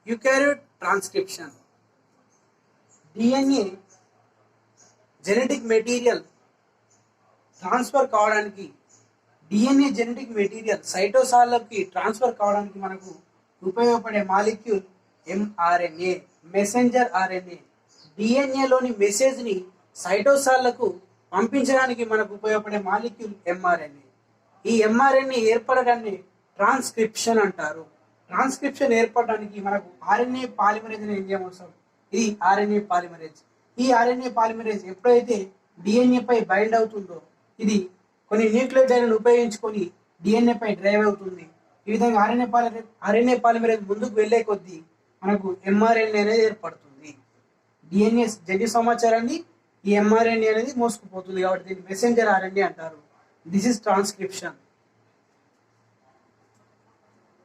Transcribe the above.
Eukaryote transcription. DNA genetic material transfer కావడానికి, DNA genetic material సైటోసాల్లోకి transfer కావడానికి మనకు ఉపయోగపడే మాలిక్యూల్ ఎంఆర్ఎన్ఏ, మెసెంజర్ ఆర్ఎన్ఏ. డిఎన్ఏలోని మెసేజ్ని సైటోసాల్లకు పంపించడానికి మనకు ఉపయోగపడే మాలిక్యూల్ ఎంఆర్ఎన్ఏ. ఈ ఎంఆర్ఎన్ఏ ఏర్పడడాన్ని ట్రాన్స్క్రిప్షన్ అంటారు. ట్రాన్స్క్రిప్షన్ ఏర్పడడానికి మనకు ఆర్ఎన్ఏ పాలిమరేజ్ అనే ఎంజైమ్ అవసరం. ఇది ఆర్ఎన్ఏ పాలిమరేజ్. ఈ ఆర్ఎన్ఏ పాలిమరేజ్ ఎప్పుడైతే డిఎన్ఏ పై బైండ్ అవుతుందో ఇది కొన్ని న్యూక్లియోటైడ్లను ఉపయోగించుకొని డిఎన్ఏ పై డ్రైవ్ అవుతుంది. ఈ విధంగా ఆర్ఎన్ఏ పాలిమరేజ్ ముందుకు వెళ్లే కొద్దీ మనకు ఎంఆర్ఎన్ఏ అనేది ఏర్పడుతుంది. డిఎన్ఏ జన్యు సమాచారాన్ని ఈ ఎంఆర్ఎన్ఏ అనేది మోసుకుపోతుంది కాబట్టి దీన్ని మెసెంజర్ ఆర్ఎన్ఏ అంటారు. This is transcription.